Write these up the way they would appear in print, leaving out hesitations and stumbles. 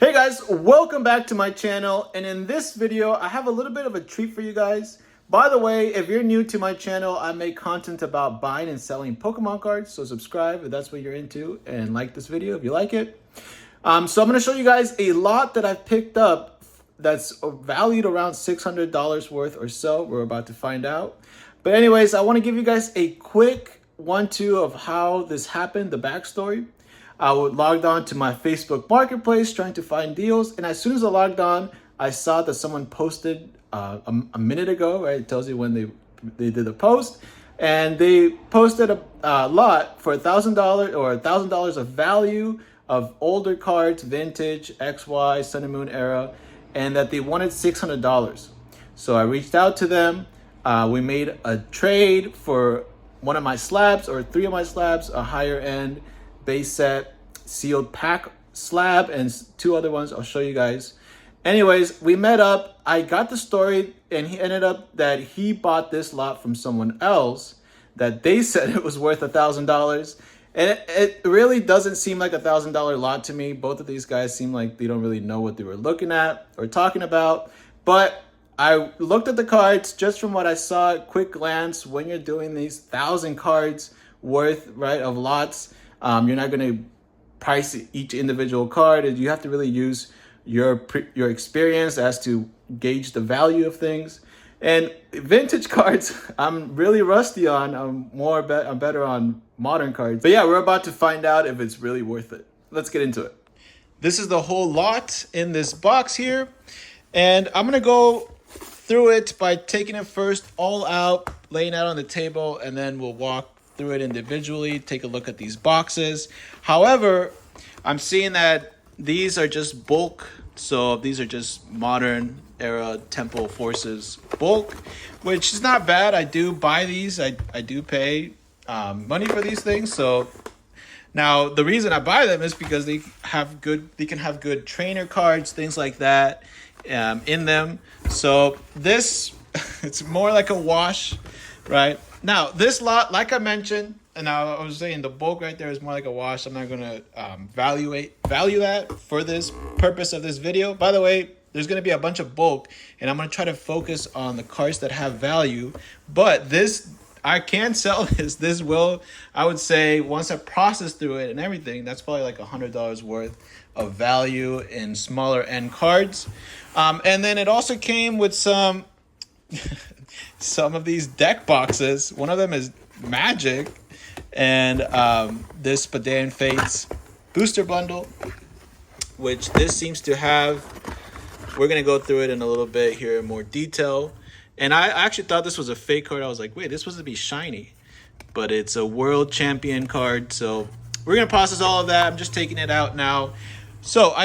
Hey guys, welcome back to my channel, and in this video I have a little bit of a treat for you guys. By the way, if you're new to my channel, I make content about buying and selling Pokemon cards, so subscribe if that's what you're into and like this video if you like it. So I'm going to show you guys a lot that I've picked up that's valued around $600 worth or so. We're about to find out. But anyways, I want to give you guys a quick 1-2 of how this happened, the backstory. I logged on to my Facebook Marketplace trying to find deals, and as soon as I logged on, I saw that someone posted a minute ago, right? It tells you when they did the post, and they posted a lot for $1,000 or $1,000 of value of older cards, vintage, XY, Sun and Moon era, and that they wanted $600. So I reached out to them. We made a trade for one of my slabs or 3 of my slabs, a higher end base set sealed pack slab, and 2 other ones I'll show you guys. Anyways, we met up. I got the story, and he ended up that he bought this lot from someone else that they said it was worth $1,000. And it really doesn't seem like $1,000 lot to me. Both of these guys seem like they don't really know what they were looking at or talking about. But I looked at the cards just from what I saw at quick glance. When you're doing these 1,000 cards worth, right, of lots, you're not going to price each individual card. You have to really use your experience as to gauge the value of things. And vintage cards, I'm really rusty on. I'm better on modern cards. But yeah, we're about to find out if it's really worth it. Let's get into it. This is the whole lot in this box here. And I'm going to go through it by taking it first all out, laying out on the table, and then we'll walk through it individually, take a look at these boxes. However, I'm seeing that these are just bulk. So these are just modern era Temple Forces bulk, which is not bad. I do buy these. I do pay money for these things. So now the reason I buy them is because they can have good trainer cards, things like that in them. So this, it's more like a wash, right? Now, this lot, like I mentioned, and I was saying the bulk right there is more like a wash. I'm not going to value that for this purpose of this video. By the way, there's going to be a bunch of bulk, and I'm going to try to focus on the cards that have value. But this, I can sell this. This will, I would say, once I process through it and everything, that's probably like $100 worth of value in smaller end cards. And then it also came with some of these deck boxes. One of them is Magic, and this Paldea Fates booster bundle, which this seems to have. We're gonna go through it in a little bit here in more detail. And I actually thought this was a fake card. I was like, wait, this was to be shiny, but it's a world champion card. So we're gonna process all of that. I'm just taking it out now. So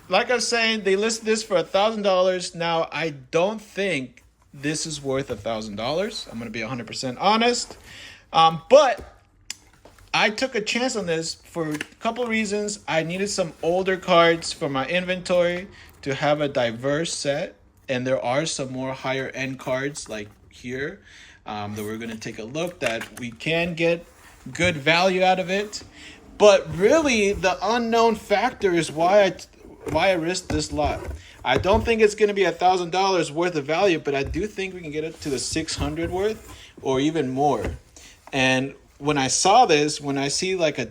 like I was saying, they listed this for $1,000. Now I don't think this is worth $1,000. I'm gonna be 100% honest. But I took a chance on this for a couple of reasons. I needed some older cards for my inventory to have a diverse set, and there are some more higher end cards like here that we're going to take a look that we can get good value out of it. But really, the unknown factor is why I risked this lot. I don't think it's going to be $1,000 worth of value, but I do think we can get it to the 600 worth or even more. And when I saw this, when I see like a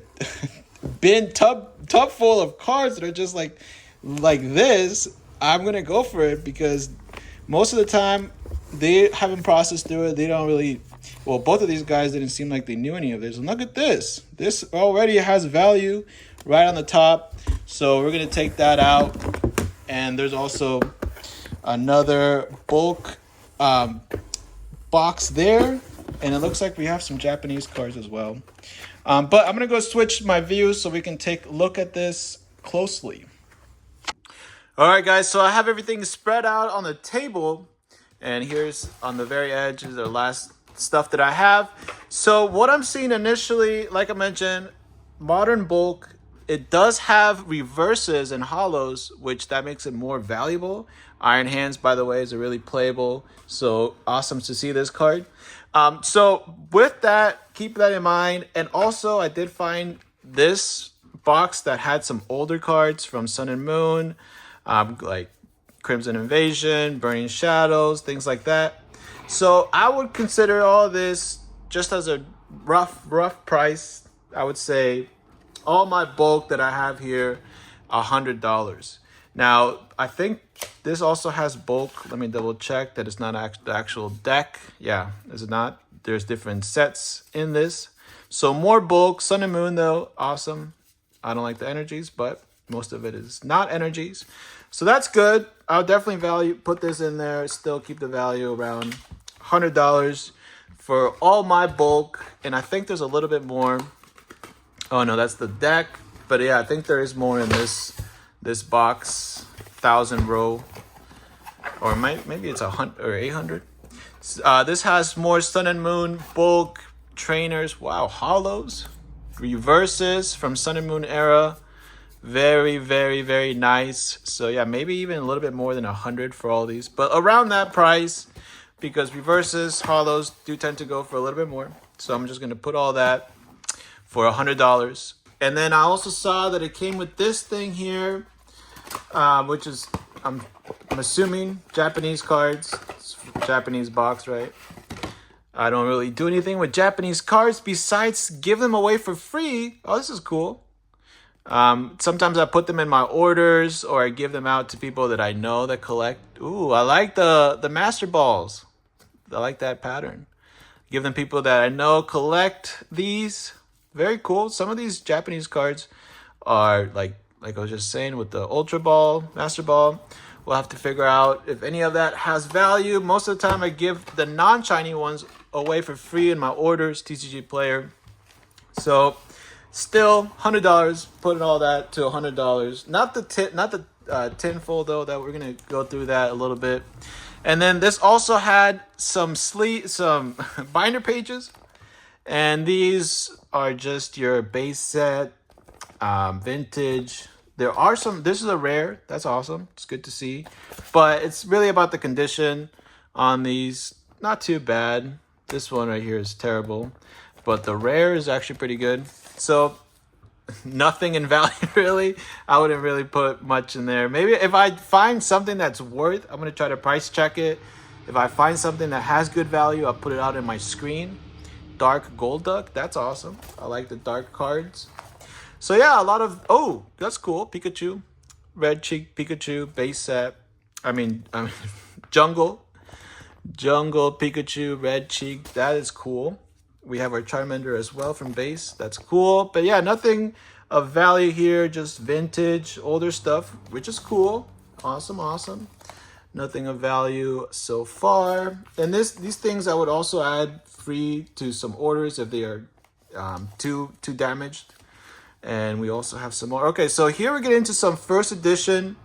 bin tub full of cards that are just like this, I'm gonna go for it, because most of the time they haven't processed through it. They don't really, well, both of these guys didn't seem like they knew any of this. And look at this. This already has value right on the top. So we're gonna take that out. And there's also another bulk box there. And it looks like we have some Japanese cards as well. But I'm going to go switch my view so we can take a look at this closely. All right, guys. So I have everything spread out on the table. And here's on the very edge is the last stuff that I have. So what I'm seeing initially, like I mentioned, modern bulk. It does have reverses and hollows, which that makes it more valuable. Iron Hands, by the way, is a really playable. So awesome to see this card. So with that, keep that in mind. And also, I did find this box that had some older cards from Sun and Moon, like Crimson Invasion, Burning Shadows, things like that. So I would consider all this just as a rough price. I would say all my bulk that I have here, $100. Now, I think this also has bulk. Let me double check that it's not the actual deck. Yeah, is it not? There's different sets in this. So more bulk. Sun and Moon, though, awesome. I don't like the energies, but most of it is not energies. So that's good. I'll definitely put this in there. Still keep the value around $100 for all my bulk. And I think there's a little bit more. Oh, no, that's the deck. But yeah, I think there is more in this box, 1,000 row, or maybe it's 100 or 800. This has more Sun and Moon bulk trainers. Wow, holos, reverses from Sun and Moon era. Very, very, very nice. So yeah, maybe even a little bit more than 100 for all these, but around that price, because reverses, holos do tend to go for a little bit more. So I'm just gonna put all that for $100. And then I also saw that it came with this thing here, which is, I'm assuming, Japanese cards. It's a Japanese box, right? I don't really do anything with Japanese cards besides give them away for free. Oh, this is cool. Sometimes I put them in my orders, or I give them out to people that I know that collect. Ooh, I like the Master Balls. I like that pattern. Give them people that I know collect these. Very cool. Some of these Japanese cards are like I was just saying with the Ultra Ball, Master Ball. We'll have to figure out if any of that has value. Most of the time I give the non-shiny ones away for free in my orders, TCG Player. So still $100, putting all that to $100. Not the tinfoil though, that we're gonna go through that a little bit. And then this also had some binder pages. And these are just your base set, vintage. There are some, this is a rare. That's awesome. It's good to see. But it's really about the condition on these. Not too bad. This one right here is terrible. But the rare is actually pretty good. So nothing in value really. I wouldn't really put much in there. Maybe if I find something that's worth, I'm going to try to price check it. If I find something that has good value, I'll put it out in my screen. Dark Golduck, that's awesome. I like the dark cards. So yeah, a lot of, oh, that's cool. Pikachu, Red Cheek Pikachu, base set. I mean Jungle Pikachu, Red Cheek, that is cool. We have our Charmander as well from base. That's cool. But yeah, nothing of value here, just vintage, older stuff, which is cool. Awesome. Nothing of value so far. And these things I would also add free to some orders if they are too damaged. And we also have some more. Okay, so here we get into some first edition.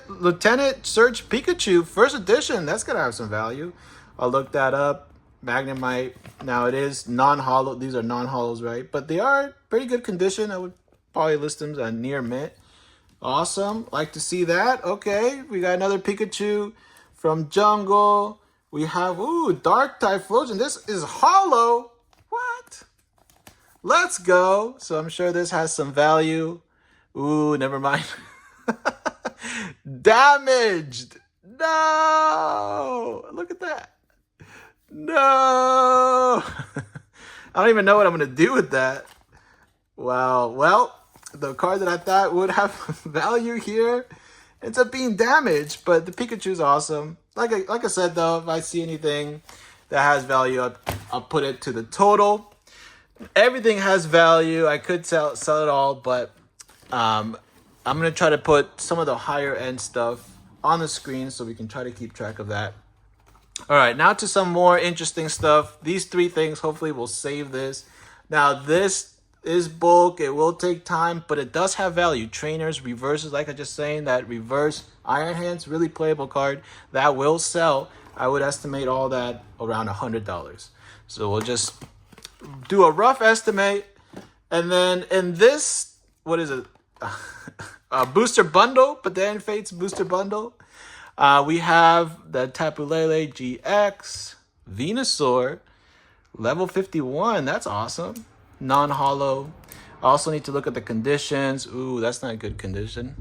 Lieutenant Surge Pikachu, first edition. That's going to have some value. I'll look that up. Magnemite. Now it is non-hollow. These are non-hollows, right? But they are pretty good condition. I would probably list them as near mint. Awesome. Like to see that. Okay, we got another Pikachu from Jungle. We have, ooh, Dark Typhlosion. This is hollow. What? Let's go. So I'm sure this has some value. Ooh, never mind. Damaged. No. Look at that. No. I don't even know what I'm going to do with that. Wow. Well, the card that I thought would have value here ends up being damaged, but the Pikachu's awesome. Like I said, though, if I see anything that has value, I'll put it to the total. Everything has value. I could sell it all, but I'm going to try to put some of the higher end stuff on the screen so we can try to keep track of that. All right, now to some more interesting stuff. These three things hopefully will save this. Now, this is bulk. It will take time, but it does have value. Trainers, reverses, like I just saying, that reverse Iron Hands, really playable card that will sell. I would estimate all that around $100. So we'll just do a rough estimate. And then in this, what is it? A booster bundle, Padan Fates booster bundle. We have the Tapu Lele GX, Venusaur, level 51. That's awesome. Non-hollow. I also need to look at the conditions. Ooh, that's not a good condition.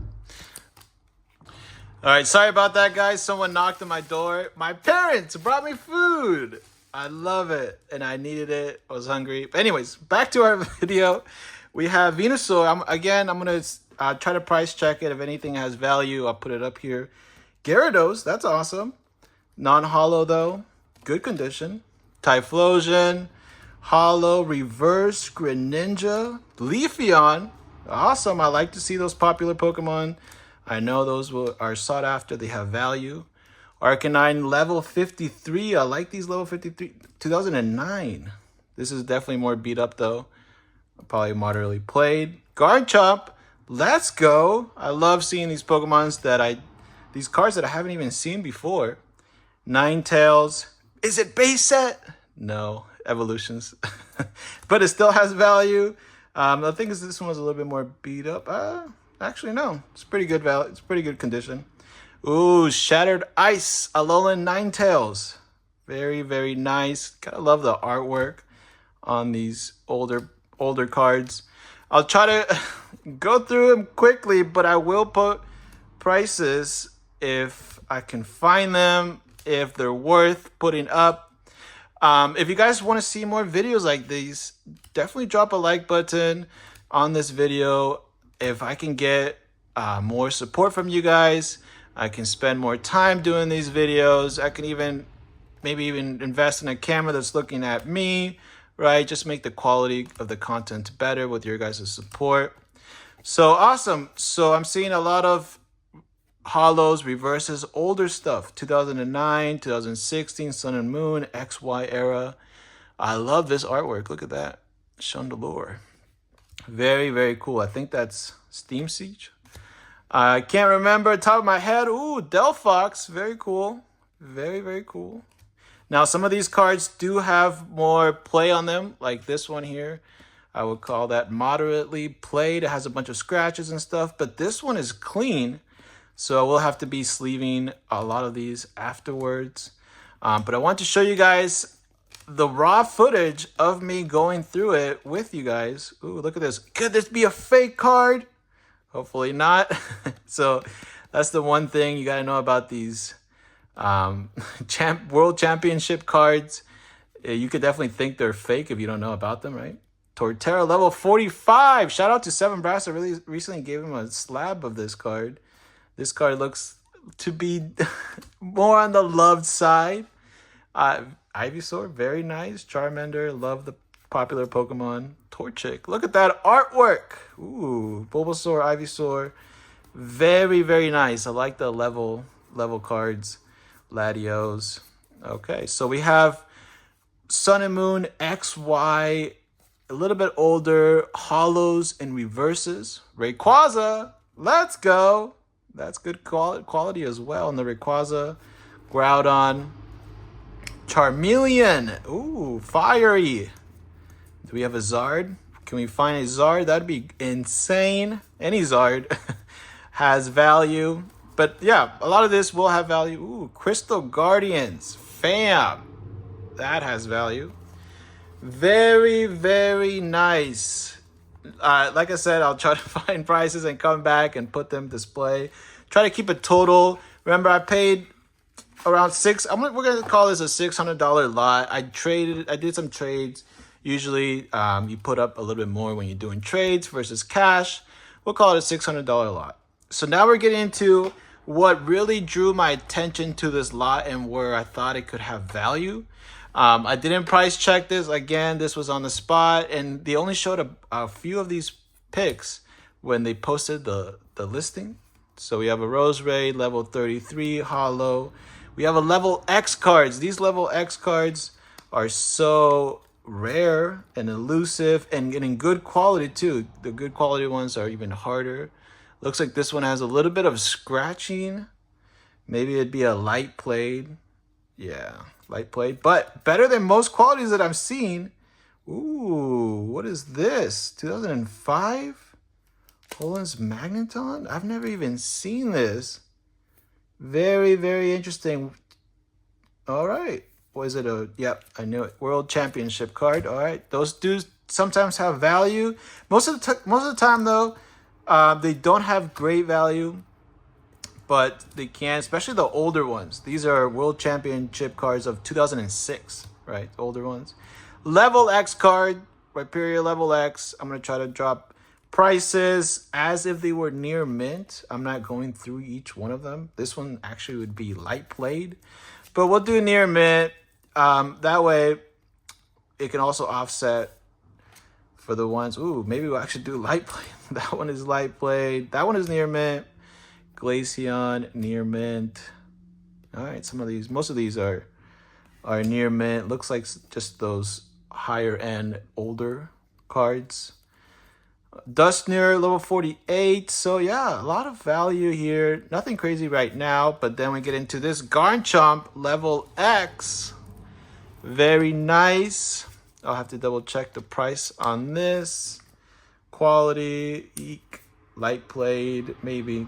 All right, sorry about that, guys. Someone knocked on my door. My parents brought me food. I love it, and I needed it. I was hungry. But anyways, back to our video. We have Venusaur. I'm going to try to price check it. If anything has value, I'll put it up here. Gyarados, that's awesome. Non-hollow, though. Good condition. Typhlosion. Hollow, Reverse, Greninja, Leafeon. Awesome. I like to see those popular Pokemon. I know those are sought after. They have value. Arcanine, level 53. I like these level 53. 2009. This is definitely more beat up, though. Probably moderately played. Garchomp, let's go. I love seeing these Pokemons these cards that I haven't even seen before. Ninetales. Is it base set? No. Evolutions. But it still has value. The thing is, this one was a little bit more beat up. Actually, no. It's pretty good value. It's pretty good condition. Ooh, Shattered Ice. Alolan Ninetales. Very, very nice. Kind of love the artwork on these older cards. I'll try to go through them quickly, but I will put prices if I can find them, if they're worth putting up. If you guys want to see more videos like these, definitely drop a like button on this video. If I can get more support from you guys, I can spend more time doing these videos. I can maybe even invest in a camera that's looking at me, right? Just make the quality of the content better with your guys' support. So awesome. So I'm seeing a lot of hollows, reverses, older stuff. 2009, 2016, Sun and Moon, XY era. I love this artwork. Look at that. Chandelure. Very, very cool. I think that's Steam Siege. I can't remember top of my head. Ooh, Delphox. Very cool. Very, very cool. Now, some of these cards do have more play on them, like this one here. I would call that moderately played. It has a bunch of scratches and stuff, but this one is clean. So we'll have to be sleeving a lot of these afterwards. But I want to show you guys the raw footage of me going through it with you guys. Ooh, look at this. Could this be a fake card? Hopefully not. So that's the one thing you got to know about these World Championship cards. You could definitely think they're fake if you don't know about them, right? Torterra, level 45. Shout out to Seven Brass. I really recently gave him a slab of this card. This card looks to be more on the loved side. Ivysaur, very nice. Charmander, love the popular Pokemon. Torchic, look at that artwork. Ooh, Bulbasaur, Ivysaur, very, very nice. I like the level cards. Latios. Okay, so we have Sun and Moon, XY, a little bit older, hollows and reverses. Rayquaza, let's go. That's good quality as well. And the Rayquaza, Groudon, Charmeleon. Ooh, fiery. Do we have a Zard? Can we find a Zard? That'd be insane. Any Zard has value. But yeah, a lot of this will have value. Ooh, Crystal Guardians. Fam. That has value. Very, very nice. Like I said, I'll try to find prices and come back and put them display. Try to keep a total. Remember, I paid around we're gonna call this a $600 lot. I did some trades. Usually, you put up a little bit more when you're doing trades versus cash. We'll call it a $600 lot. So now we're getting into what really drew my attention to this lot and where I thought it could have value. I didn't price check this. Again, this was on the spot, and they only showed a few of these picks when they posted the listing. So we have a Roserade, level 33, hollow. We have a level X cards. These level X cards are so rare and elusive and in good quality too. The good quality ones are even harder. Looks like this one has a little bit of scratching. Maybe it'd be a light played. Yeah, light played, but better than most qualities that I've seen. Ooh, what is this? 2005? Poland's Magneton? I've never even seen this. Very, very interesting. All right. Was it yep, I knew it. World Championship card. All right. Those sometimes have value. Most of the time though, they don't have great value, but they can, especially the older ones. These are World Championship cards of 2006, right? Older ones. Level X card, Rhyperior Level X. I'm going to try to drop prices as if they were near mint. I'm not going through each one of them. This one actually would be light played, but we'll do near mint. That way it can also offset for the ones. Ooh, maybe we'll actually do light played. That one is light played. That one is near mint. Glaceon, near mint. All right, most of these are near mint. Looks like just those higher end older cards. Dusknoir, level 48. So yeah, a lot of value here. Nothing crazy right now, but then we get into this Garchomp, level X. Very nice. I'll have to double check the price on this. Quality, eek, light played, maybe.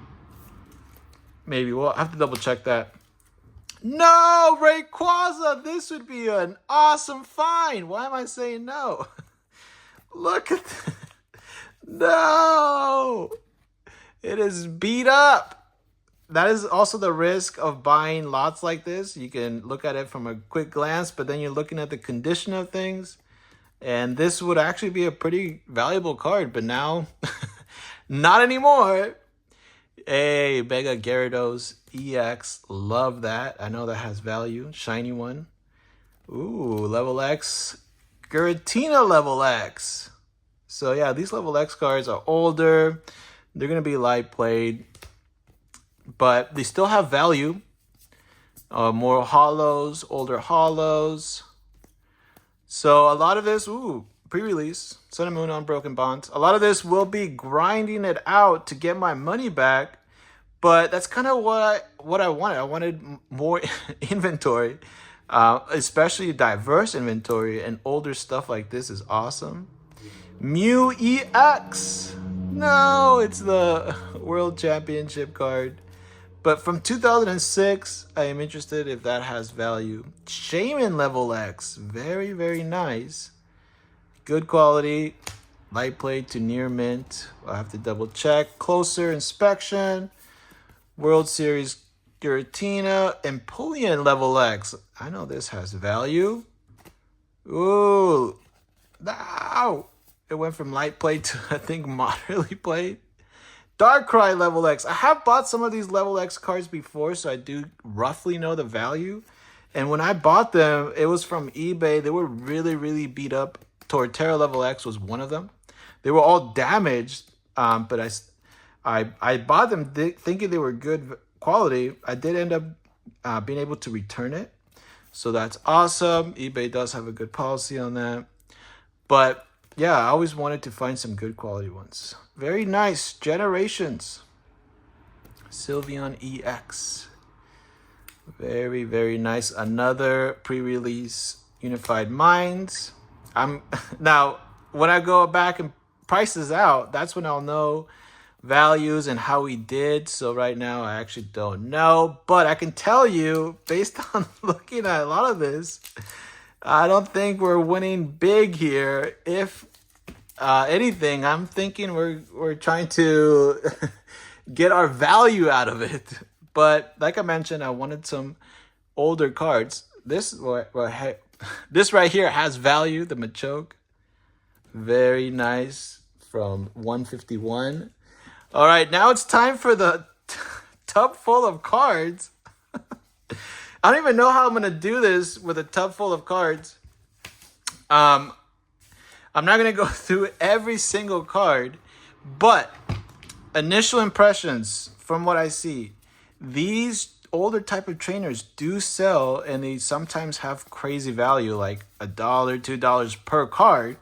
We'll have to double check that. No, Rayquaza, this would be an awesome find. Why am I saying no? Look at this. No, it is beat up. That is also the risk of buying lots like this. You can look at it from a quick glance, but then you're looking at the condition of things. And this would actually be a pretty valuable card, but now, not anymore. Hey, Mega Gyarados EX, love that. I know that has value. Shiny one. Ooh, level X. Giratina level X. So yeah, these level X cards are older. They're going to be light played, but they still have value. More hollows, older hollows. So a lot of this, pre-release, Sun and Moon Unbroken Bonds. A lot of this will be grinding it out to get my money back, but that's kind of what I wanted. I wanted more inventory, especially diverse inventory, and older stuff like this is awesome. Mew EX. No, it's the World Championship card. But from 2006, I am interested if that has value. Shaman level X. Very, very nice. Good quality. Light played to near mint. I'll have to double check. Closer inspection. World Series Giratina. Empoleon level X. I know this has value. Ooh. No. It went from light played to, I think, moderately played. Darkrai level X. I have bought some of these level X cards before, so I do roughly know the value. And when I bought them, it was from eBay. They were really, really beat up. Torterra level X was one of them. They were all damaged, but I bought them thinking they were good quality. I did end up being able to return it, so that's awesome. eBay does have a good policy on that. But yeah, I always wanted to find some good quality ones. Very nice. Generations. Sylveon EX. Very, very nice. Another pre-release Unified Minds. Now, when I go back and price this out, that's when I'll know values and how we did. So right now, I actually don't know. But I can tell you, based on looking at a lot of this, I don't think we're winning big here. If anything, I'm thinking we're trying to get our value out of it. But like I mentioned, I wanted some older cards. This right here has value. The Machoke, very nice, from 151. All right, now it's time for the tub full of cards. I don't even know how I'm gonna do this with a tub full of cards. I'm not gonna go through every single card, but initial impressions from what I see, these older type of trainers do sell, and they sometimes have crazy value, like $1, $2 per card.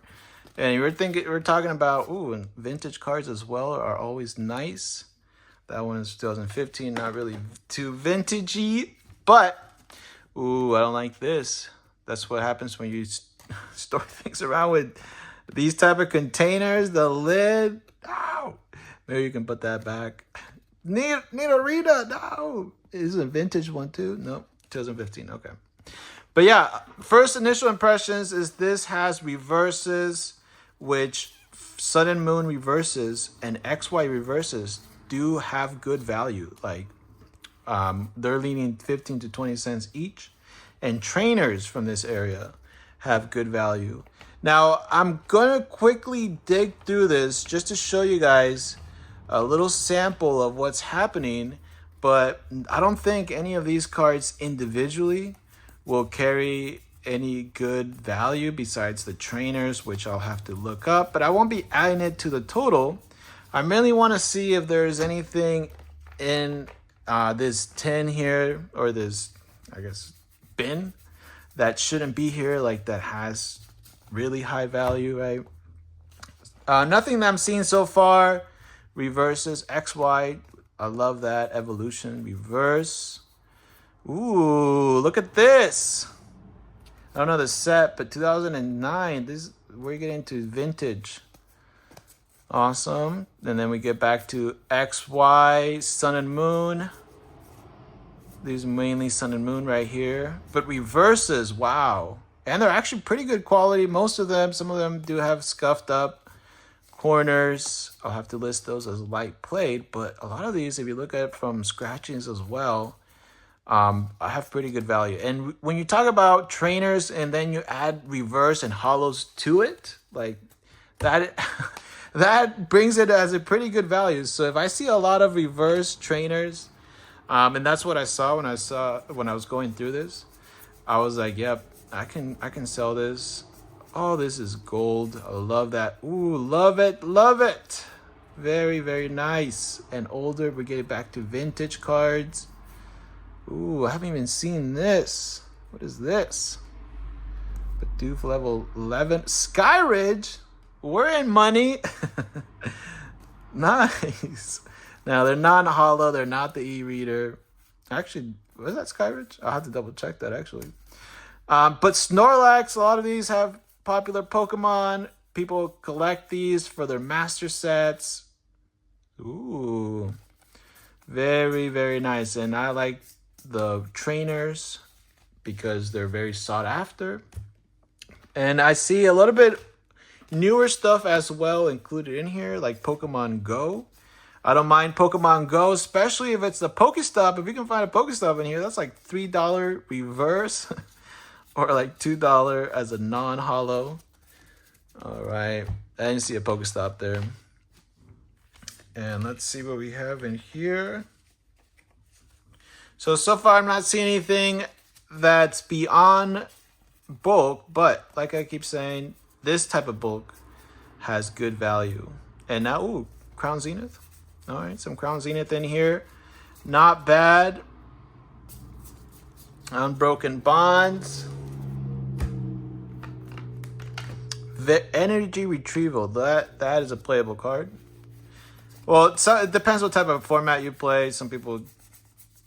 And we're talking about, and vintage cards as well are always nice. That one is 2015, not really too vintagey, but I don't like this. That's what happens when you store things around with these type of containers. The lid, no. Maybe you can put that back. Nidorina, no. Is it a vintage one too? No, 2015, okay. But yeah, first initial impressions is this has reverses, which Sun and Moon reverses and XY reverses do have good value. Like they're leaning 15 to 20 cents each, and trainers from this area have good value. Now I'm gonna quickly dig through this just to show you guys a little sample of what's happening, but I don't think any of these cards individually will carry any good value besides the trainers, which I'll have to look up, but I won't be adding it to the total. I mainly want to see if there's anything in this tin here, or this, I guess, bin that shouldn't be here, like that has really high value, right? Nothing that I'm seeing so far. Reverses XY. I love that. Evolution reverse. Ooh, look at this. I don't know the set, but 2009. This, we're getting to vintage. Awesome. And then we get back to XY, Sun and Moon. These are mainly Sun and Moon right here. But reverses, wow. And they're actually pretty good quality. Most of them, some of them do have scuffed up corners. I'll have to list those as light played. But a lot of these, if you look at it from scratchings as well, I have pretty good value. And when you talk about trainers and then you add reverse and hollows to it, like that, that brings it as a pretty good value. So if I see a lot of reverse trainers, and that's what I saw when I was going through this, I was like, yep, I can sell this. Oh, this is gold. I love that. Ooh, love it, love it. Very, very nice. And older, we get back to vintage cards. Ooh, I haven't even seen this. What is this? Bidoof level 11. Skyridge. We're in money. Nice. Now, they're not hollow. They're not the e-reader. Actually, was that Skyridge? I'll have to double check that, actually. But Snorlax, a lot of these have popular Pokemon. People collect these for their master sets. Ooh. Very, very nice. And I like the trainers because they're very sought after. And I see a little bit newer stuff as well included in here, like Pokemon Go. I don't mind Pokemon Go, especially if it's the Pokestop. If you can find a Pokestop in here, that's like $3 reverse or like $2 as a non-hollow. All right. I didn't see a Pokestop there. And let's see what we have in here. So far I'm not seeing anything that's beyond bulk, but like I keep saying, this type of bulk has good value. And now, ooh, Crown Zenith. All right, some Crown Zenith in here. Not bad. Unbroken Bonds. The Energy Retrieval. That is a playable card. Well, it depends what type of format you play. Some people,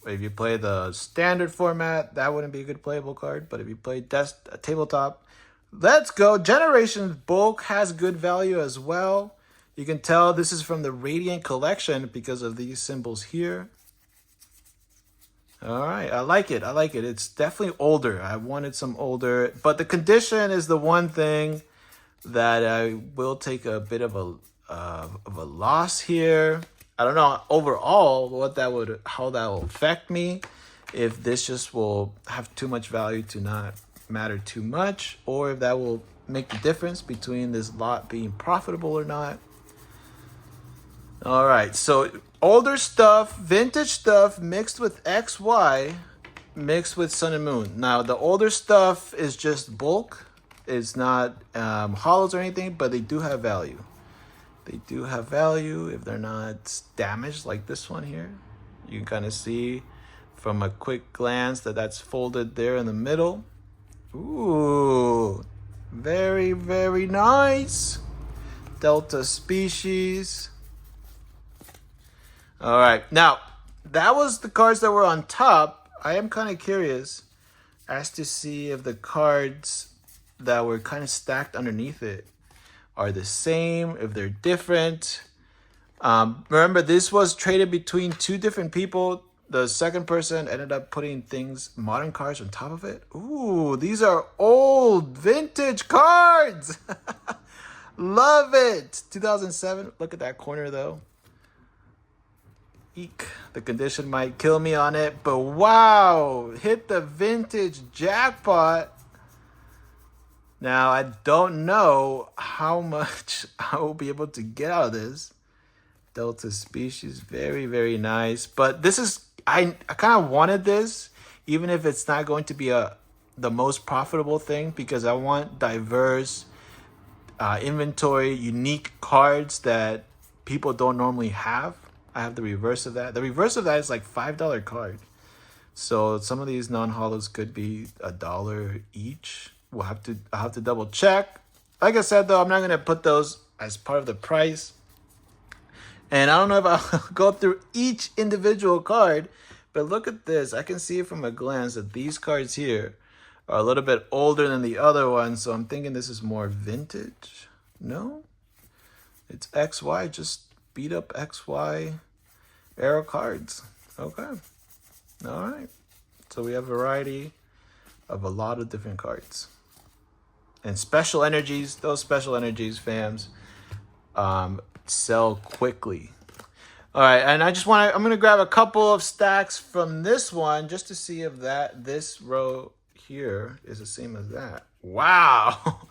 if you play the standard format, that wouldn't be a good playable card. But if you play tabletop, let's go. Generations Bulk has good value as well. You can tell this is from the Radiant Collection because of these symbols here. All right, I like it. I like it. It's definitely older. I wanted some older, but the condition is the one thing that I will take a bit of a loss here. I don't know overall how that will affect me, if this just will have too much value to not matter too much, or if that will make the difference between this lot being profitable or not. All right, so older stuff, vintage stuff mixed with XY, mixed with Sun and Moon. Now, the older stuff is just bulk. It's not hollows or anything, but they do have value. They do have value if they're not damaged like this one here. You can kind of see from a quick glance that that's folded there in the middle. Ooh, very, very nice. Delta Species. All right, now that was the cards that were on top. I am kind of curious as to see if the cards that were kind of stacked underneath it are the same, if they're different. Remember, this was traded between two different people. The second person ended up putting modern cards on top of it. Ooh, these are old vintage cards. Love it. 2007. Look at that corner though. Eek. The condition might kill me on it, but wow, hit the vintage jackpot. Now, I don't know how much I will be able to get out of this. Delta species, very, very nice. But this is, I kind of wanted this, even if it's not going to be the most profitable thing, because I want diverse inventory, unique cards that people don't normally have. I have the reverse of that. The reverse of that is like $5 card. So some of these non-holos could be $1 each. I'll have to double check. Like I said though, I'm not gonna put those as part of the price. And I don't know if I'll go through each individual card, but look at this. I can see from a glance that these cards here are a little bit older than the other ones. So I'm thinking this is more vintage. No, it's XY, just beat up XY era cards. Okay. All right. So we have a variety of a lot of different cards. And special energies, those special energies, fams, sell quickly. All right, and I'm going to grab a couple of stacks from this one just to see if this row here is the same as that. Wow.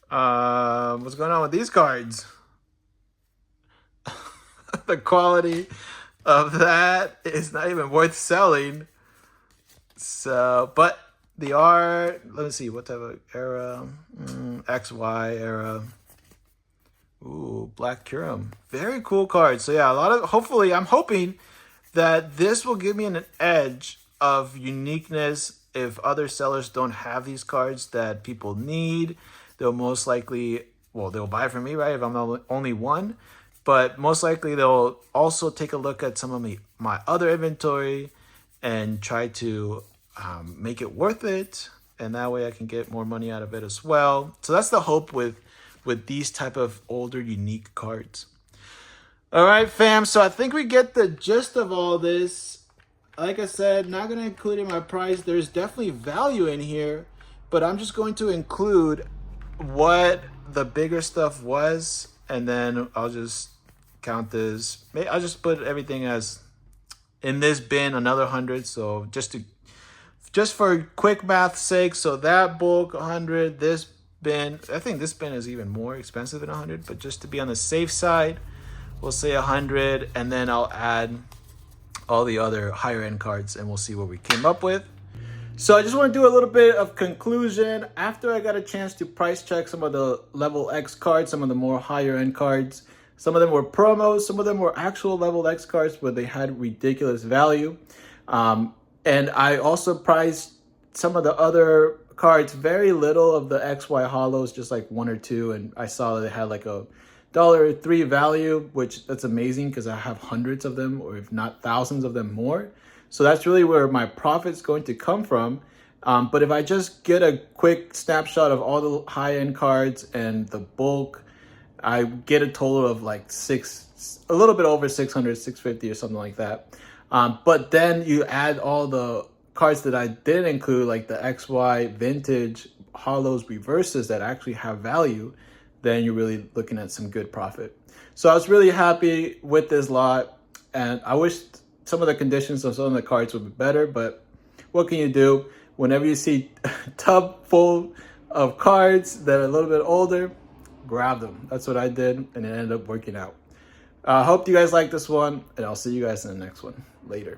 What's going on with these cards? The quality of that is not even worth selling. So, but the art, let me see, what type of era? XY era. Ooh, Black Curum. Very cool card. So yeah, hopefully, I'm hoping that this will give me an edge of uniqueness. If other sellers don't have these cards that people need, they'll most likely, well, they'll buy from me, right? If I'm the only one. But most likely they'll also take a look at some of my other inventory and try to make it worth it. And that way I can get more money out of it as well. So that's the hope with these type of older unique cards. All right, fam. So I think we get the gist of all this. Like I said, not going to include in my price. There's definitely value in here, but I'm just going to include what the bigger stuff was. And then I'll just count this. I'll just put everything as in this bin, another 100. So just for quick math's sake, so that bulk 100, this bin, I think this bin is even more expensive than 100, but just to be on the safe side, we'll say 100, and then I'll add all the other higher end cards and we'll see what we came up with. So I just want to do a little bit of conclusion. After I got a chance to price check some of the level X cards, some of the more higher end cards, some of them were promos, some of them were actual level X cards where they had ridiculous value. And I also priced some of the other cards, very little of the XY holos, just like 1 or 2. And I saw that they had like a $1.03 value, which that's amazing because I have hundreds of them, or if not thousands of them more. So that's really where my profit's going to come from. But if I just get a quick snapshot of all the high-end cards and the bulk, I get a total of like a little bit over 600, 650 or something like that. But then you add all the cards that I didn't include, like the XY vintage holos reverses that actually have value, then you're really looking at some good profit. So I was really happy with this lot, and I wish some of the conditions of some of the cards would be better, but what can you do? Whenever you see a tub full of cards that are a little bit older, grab them. That's what I did, and it ended up working out. I hope you guys like this one, and I'll see you guys in the next one. Later.